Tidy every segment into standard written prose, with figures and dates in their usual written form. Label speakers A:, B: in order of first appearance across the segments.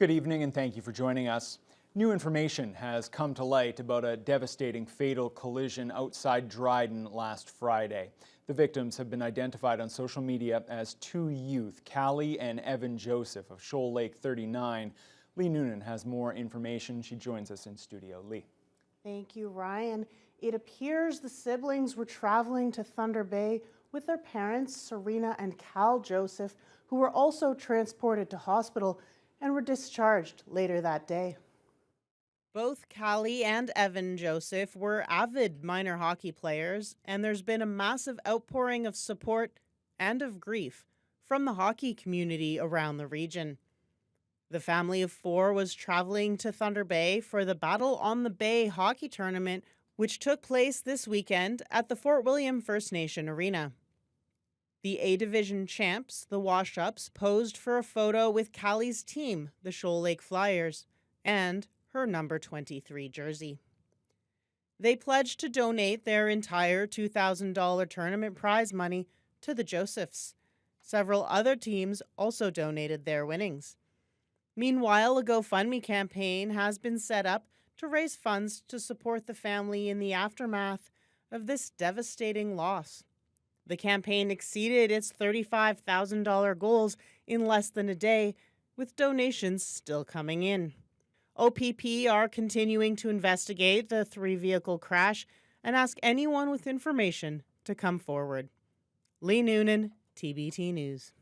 A: Good evening and thank you for joining us. New information has come to light about a devastating fatal collision outside Dryden last Friday. The victims have been identified on social media as two youth, Callie and Evan Joseph of Shoal Lake 39. Lee Noonan has more information. She joins us in studio. Lee.
B: Thank you, Ryan. It appears the siblings were traveling to Thunder Bay with their parents, Serena and Cal Joseph, who were also transported to hospital and were discharged later that day. Both Callie and Evan Joseph were avid minor hockey players, and there's been a massive outpouring of support and of grief from the hockey community around the region. The family of four was traveling to Thunder Bay for the Battle on the Bay hockey tournament, which took place this weekend at the Fort William First Nation Arena. The A-Division champs, the Wash-Ups, posed for a photo with Callie's team, the Shoal Lake Flyers, and her number 23 jersey. They pledged to donate their entire $2,000 tournament prize money to the Josephs. Several other teams also donated their winnings. Meanwhile, a GoFundMe campaign has been set up to raise funds to support the family in the aftermath of this devastating loss. The campaign exceeded its $35,000 goals in less than a day, with donations still coming in. OPP are continuing to investigate the three-vehicle crash and ask anyone with information to come forward. Lee Noonan, TBT News.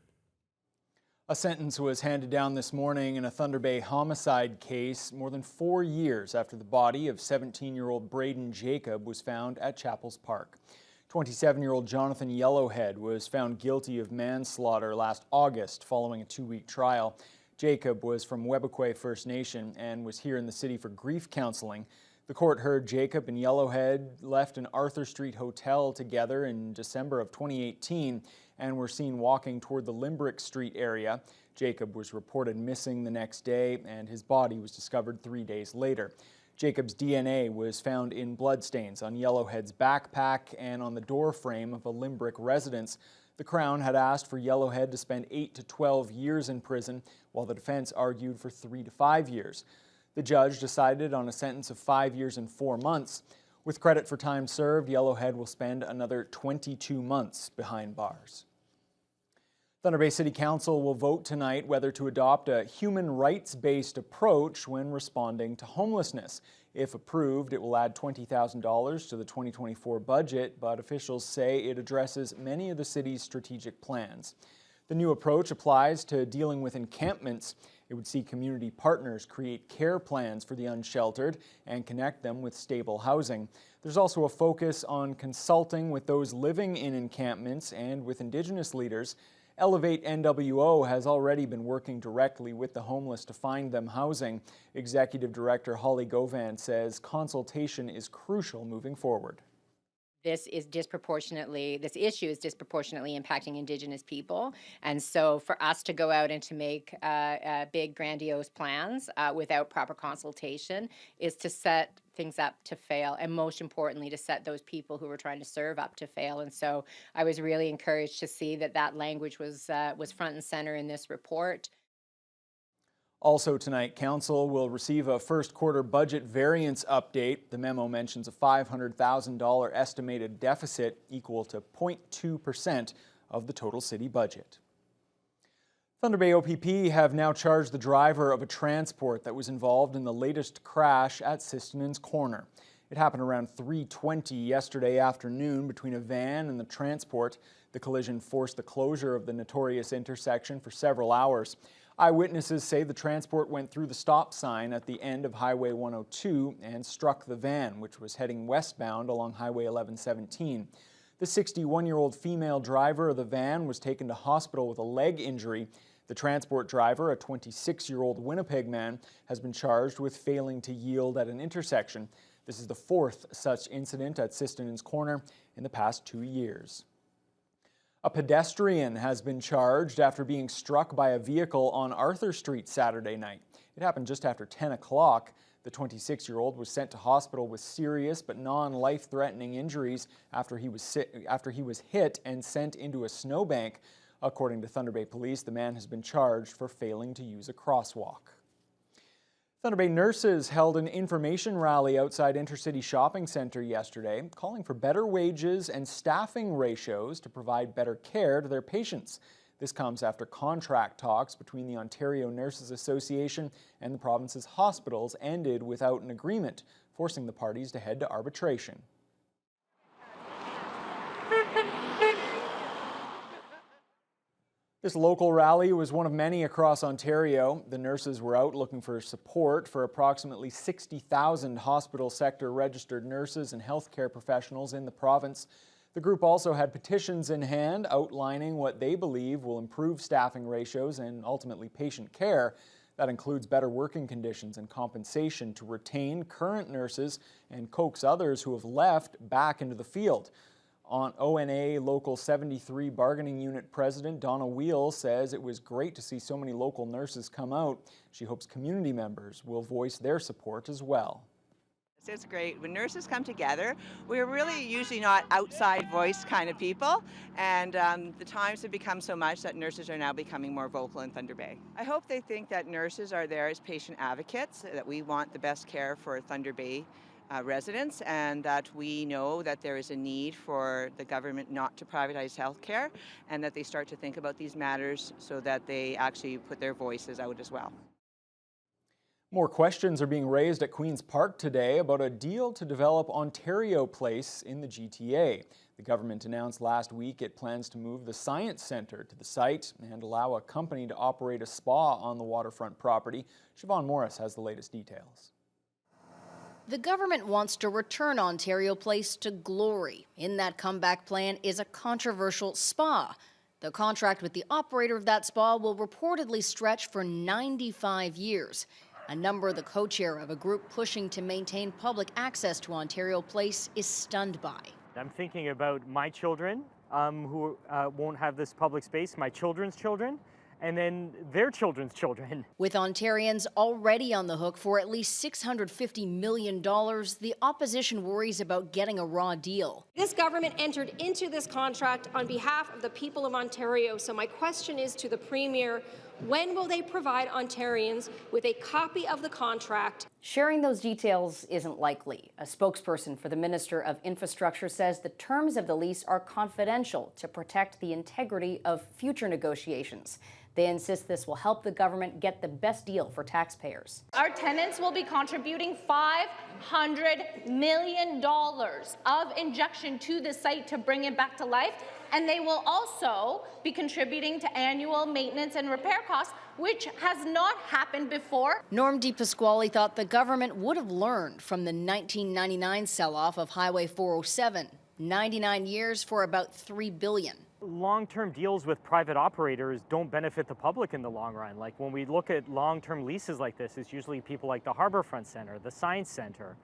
A: A sentence was handed down this morning in a Thunder Bay homicide case more than 4 years after the body of 17-year-old Dryden Jacob was found at Chapels Park. 27-year-old Jonathan Yellowhead was found guilty of manslaughter last August following a 2-week trial. Jacob was from Webequie First Nation and was here in the city for grief counseling. The court heard Jacob and Yellowhead left an Arthur Street hotel together in December of 2018 and were seen walking toward the Limbrick Street area. Jacob was reported missing the next day and his body was discovered 3 days later. Jacob's DNA was found in bloodstains on Yellowhead's backpack and on the door frame of a Limbrick residence. The Crown had asked for Yellowhead to spend 8 to 12 years in prison, while the defense argued for 3 to 5 years. The judge decided on a sentence of 5 years and 4 months. With credit for time served, Yellowhead will spend another 22 months behind bars. Thunder Bay City Council will vote tonight whether to adopt a human rights-based approach when responding to homelessness. If approved, it will add $20,000 to the 2024 budget, but officials say it addresses many of the city's strategic plans. The new approach applies to dealing with encampments. It would see community partners create care plans for the unsheltered and connect them with stable housing. There's also a focus on consulting with those living in encampments and with Indigenous leaders. Elevate NWO has already been working directly with the homeless to find them housing. Executive Director Holly Govan says consultation is crucial moving forward.
C: This issue is disproportionately impacting Indigenous people. And so for us to go out and to make big, grandiose plans without proper consultation is to set things up to fail, and most importantly, to set those people who we're trying to serve up to fail. And so I was really encouraged to see that language was front and center in this report.
A: Also tonight, Council will receive a first quarter budget variance update. The memo mentions a $500,000 estimated deficit equal to 0.2% of the total city budget. Thunder Bay OPP have now charged the driver of a transport that was involved in the latest crash at Sistonen's Corner. It happened around 3:20 yesterday afternoon between a van and the transport. The collision forced the closure of the notorious intersection for several hours. Eyewitnesses say the transport went through the stop sign at the end of Highway 102 and struck the van, which was heading westbound along Highway 1117. The 61-year-old female driver of the van was taken to hospital with a leg injury. The transport driver, a 26-year-old Winnipeg man, has been charged with failing to yield at an intersection. This is the fourth such incident at Sistonen's Corner in the past 2 years. A pedestrian has been charged after being struck by a vehicle on Arthur Street Saturday night. It happened just after 10 o'clock. The 26-year-old was sent to hospital with serious but non-life-threatening injuries after he was hit and sent into a snowbank. According to Thunder Bay Police, the man has been charged for failing to use a crosswalk. Thunder Bay nurses held an information rally outside Intercity Shopping Centre yesterday, calling for better wages and staffing ratios to provide better care to their patients. This comes after contract talks between the Ontario Nurses Association and the province's hospitals ended without an agreement, forcing the parties to head to arbitration. This local rally was one of many across Ontario. The nurses were out looking for support for approximately 60,000 hospital sector registered nurses and healthcare professionals in the province. The group also had petitions in hand outlining what they believe will improve staffing ratios and ultimately patient care. That includes better working conditions and compensation to retain current nurses and coax others who have left back into the field. On ONA Local 73 Bargaining Unit President Donna Wheel says it was great to see so many local nurses come out. She hopes community members will voice their support as well.
D: It's great. When nurses come together, we're really usually not outside voice kind of people, and the times have become so much that nurses are now becoming more vocal in Thunder Bay. I hope they think that nurses are there as patient advocates, that we want the best care for Thunder Bay residents, and that we know that there is a need for the government not to privatize healthcare, and that they start to think about these matters so that they actually put their voices out as well.
A: More questions are being raised at Queen's Park today about a deal to develop Ontario Place in the GTA. The government announced last week it plans to move the Science Centre to the site and allow a company to operate a spa on the waterfront property. Siobhan Morris has the latest details.
E: The government wants to return Ontario Place to glory. In that comeback plan is a controversial spa. The contract with the operator of that spa will reportedly stretch for 95 years. A number of the co-chair of a group pushing to maintain public access to Ontario Place is stunned by.
F: I'm thinking about my children who won't have this public space, my children's children, and then their children's children.
E: With Ontarians already on the hook for at least $650 million, the opposition worries about getting a raw deal.
G: This government entered into this contract on behalf of the people of Ontario, so my question is to the Premier, when will they provide Ontarians with a copy of the contract?
H: Sharing those details isn't likely. A spokesperson for the Minister of Infrastructure says the terms of the lease are confidential to protect the integrity of future negotiations. They insist this will help the government get the best deal for taxpayers.
I: Our tenants will be contributing $500 million of injection to the site to bring it back to life, and they will also be contributing to annual maintenance and repair costs, which has not happened before.
E: Norm DePasquale thought the government would have learned from the 1999 sell-off of Highway 407. 99 years for about $3 billion.
F: Long-term deals with private operators don't benefit the public in the long run. Like when we look at long-term leases like this, it's usually people like the Harbourfront Centre, the Science Centre,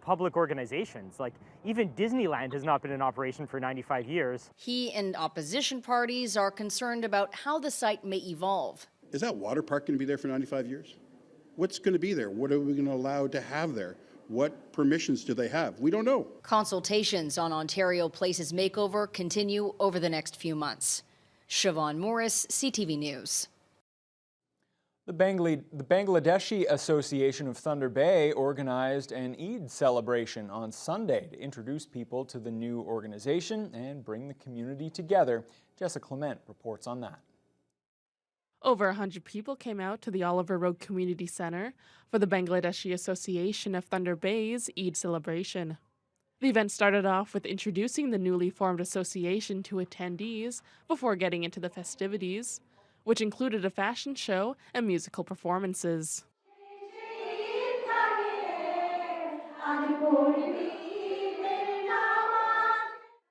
F: public organizations. Like even Disneyland has not been in operation for 95 years.
E: He and opposition parties are concerned about how the site may evolve.
J: Is that water park going to be there for 95 years? What's going to be there? What are we going to allow to have there? What permissions do they have? We don't know.
E: Consultations on Ontario Place's makeover continue over the next few months. Siobhan Morris, CTV News.
A: The Bangladeshi Association of Thunder Bay organized an Eid celebration on Sunday to introduce people to the new organization and bring the community together. Jessica Clement reports on that.
K: Over 100 people came out to the Oliver Road Community Centre for the Bangladeshi Association of Thunder Bay's Eid celebration. The event started off with introducing the newly formed association to attendees before getting into the festivities, which included a fashion show and musical performances.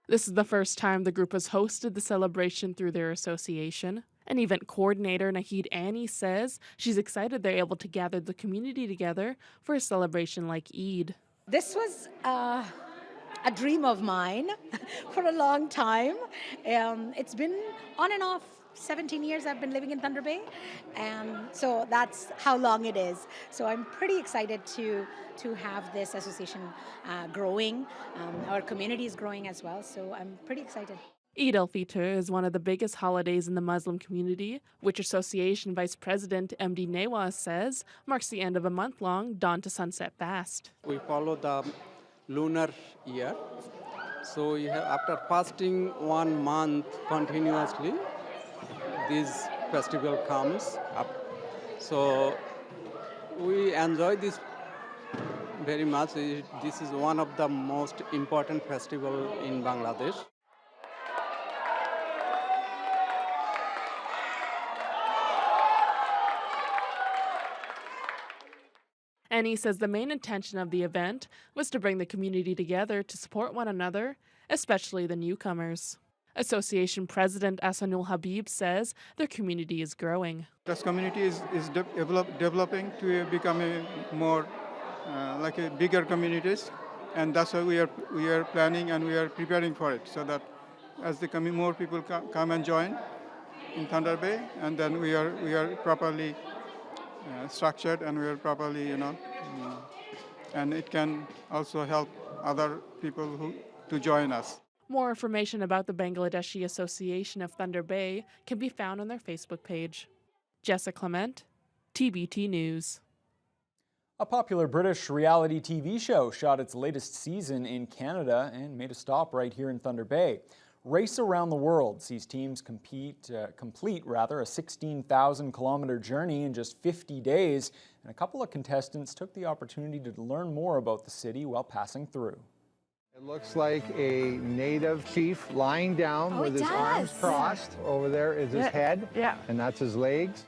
K: This is the first time the group has hosted the celebration through their association. An event coordinator, Nahid Annie, says she's excited they're able to gather the community together for a celebration like Eid.
L: This was a dream of mine for a long time. It's been on and off 17 years I've been living in Thunder Bay, and so that's how long it is. So I'm pretty excited to have this association growing. Our community is growing as well, so I'm pretty excited.
K: Eid al-Fitr is one of the biggest holidays in the Muslim community, which Association Vice President MD Nawaz says marks the end of a month-long dawn to sunset fast.
M: We follow the lunar year. So you have, after fasting 1 month continuously, this festival comes up. So we enjoy this very much. This is one of the most important festival in Bangladesh.
K: And he says the main intention of the event was to bring the community together to support one another, especially the newcomers. Association President Asanul Habib says their community is growing.
N: This community is developing to become a more like a bigger communities, and that's why we are planning and we are preparing for it, so that as the more people come and join in Thunder Bay, and then we are properly structured and we are properly, and it can also help other people to join us.
K: More information about the Bangladeshi Association of Thunder Bay can be found on their Facebook page. Jessica Clement, TBT News.
A: A popular British reality TV show shot its latest season in Canada and made a stop right here in Thunder Bay. Race Around the World sees teams complete a 16,000-kilometer journey in just 50 days, and a couple of contestants took the opportunity to learn more about the city while passing through.
O: It looks like a native chief lying down with his arms crossed. Over there is his head, and that's his legs.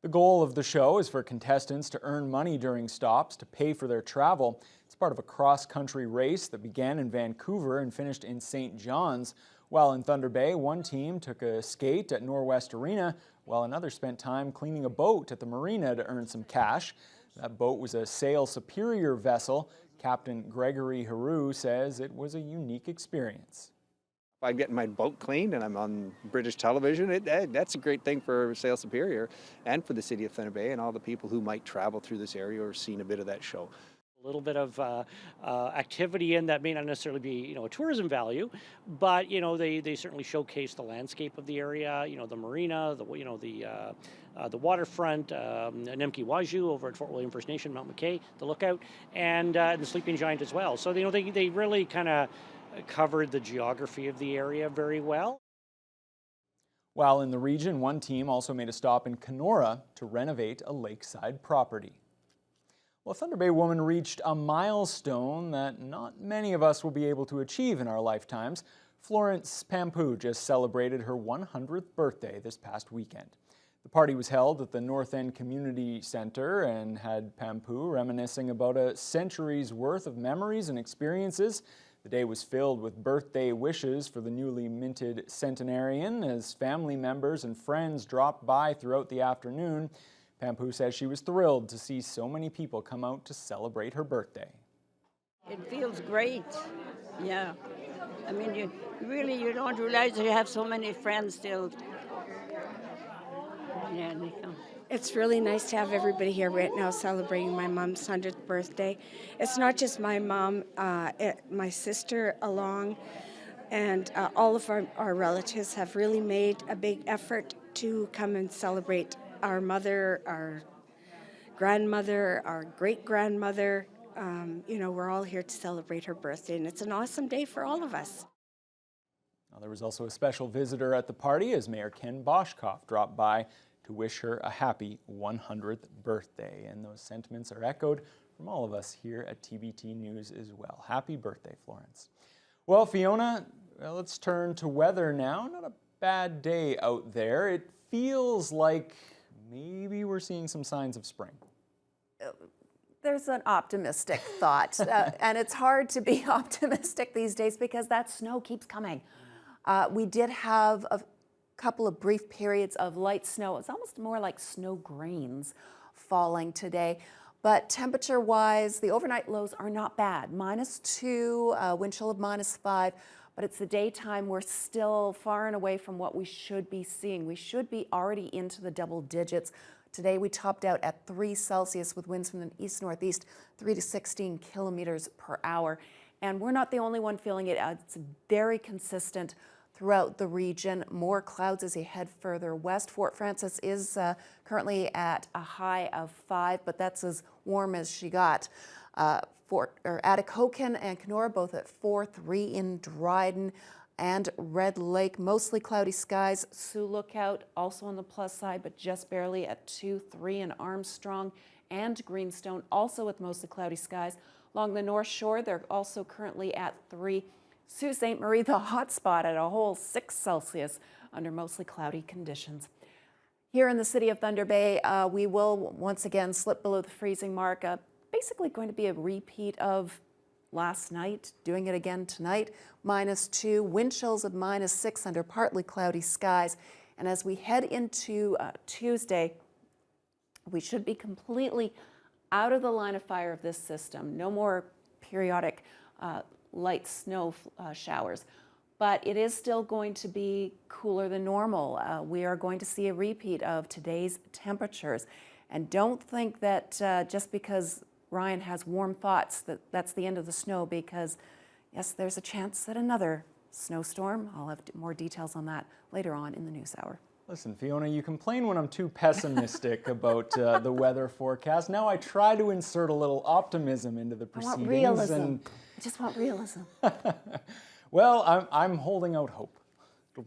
A: The goal of the show is for contestants to earn money during stops to pay for their travel. It's part of a cross-country race that began in Vancouver and finished in St. John's. While in Thunder Bay, one team took a skate at Norwest Arena, while another spent time cleaning a boat at the marina to earn some cash. That boat was a Sail Superior vessel. Captain Gregory Haru says it was a unique experience.
P: I'm getting my boat cleaned and I'm on British television. That's a great thing for Sail Superior and for the city of Thunder Bay and all the people who might travel through this area or seen a bit of that show.
Q: A little bit of activity in that may not necessarily be, a tourism value, but they certainly showcase the landscape of the area. The marina, the waterfront, Nemki Waju over at Fort William First Nation, Mount McKay, the Lookout, and the Sleeping Giant as well. So they really kind of covered the geography of the area very well.
A: While in the region, one team also made a stop in Kenora to renovate a lakeside property. Well, a Thunder Bay woman reached a milestone that not many of us will be able to achieve in our lifetimes. Florence Pampu just celebrated her 100th birthday this past weekend. The party was held at the North End Community Center and had Pampu reminiscing about a century's worth of memories and experiences. The day was filled with birthday wishes for the newly minted centenarian as family members and friends dropped by throughout the afternoon. Pampu says she was thrilled to see so many people come out to celebrate her birthday.
R: It feels great, yeah. I mean, you don't realize you have so many friends still. Yeah, they come.
S: It's really nice to have everybody here right now celebrating my mom's 100th birthday. It's not just my mom, my sister along, and all of our relatives have really made a big effort to come and celebrate our mother, our grandmother, our great-grandmother. We're all here to celebrate her birthday, and it's an awesome day for all of us.
A: Now, there was also a special visitor at the party as Mayor Ken Boshkoff dropped by to wish her a happy 100th birthday. And those sentiments are echoed from all of us here at TBT News as well. Happy birthday, Florence. Well, Fiona, let's turn to weather now. Not a bad day out there. It feels like maybe we're seeing some signs of spring.
T: There's an optimistic thought, and it's hard to be optimistic these days because that snow keeps coming. We did have a couple of brief periods of light snow. It's almost more like snow grains falling today. But temperature-wise, the overnight lows are not bad. -2, wind chill of -5, but it's the daytime we're still far and away from what we should be seeing. We should be already into the double digits. Today we topped out at 3 Celsius with winds from the east-northeast, 3 to 16 kilometers per hour. And we're not the only one feeling it. It's very consistent throughout the region. More clouds as you head further west. Fort Frances is currently at a high of 5, but that's as warm as she got. Atikokan and Kenora both at 4, 3 in Dryden and Red Lake. Mostly cloudy skies. Sioux Lookout also on the plus side, but just barely at 2, 3 in Armstrong and Greenstone, also with mostly cloudy skies. Along the North Shore, they're also currently at 3. Sault Ste. Marie, the hot spot, at a whole 6 Celsius under mostly cloudy conditions. Here in the city of Thunder Bay, we will once again slip below the freezing mark. Basically going to be a repeat of last night, doing it again tonight. -2, wind chills of -6 under partly cloudy skies. And as we head into Tuesday, we should be completely out of the line of fire of this system. No more periodic light snow showers. But it is still going to be cooler than normal. We are going to see a repeat of today's temperatures. And don't think that just because Ryan has warm thoughts that that's the end of the snow, because yes, there's a chance that another snowstorm. I'll have more details on that later on in the news hour.
A: Listen, Fiona, you complain when I'm too pessimistic about the weather forecast. Now I try to insert a little optimism into the proceedings.
T: I want realism. I just want realism.
A: Well, I'm holding out hope.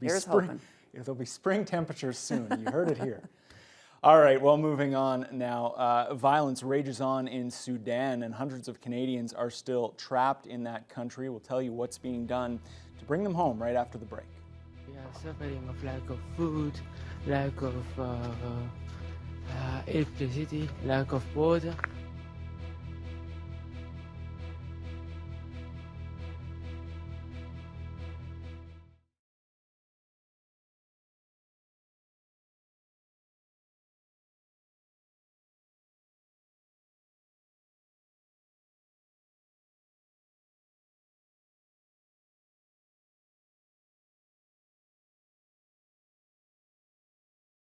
T: Here's hoping.
A: There'll be spring temperatures soon. You heard it here. All right, well, moving on now. Violence rages on in Sudan, and hundreds of Canadians are still trapped in that country. We'll tell you what's being done to bring them home right after the break.
U: We are suffering of lack of food, lack of electricity, lack of water.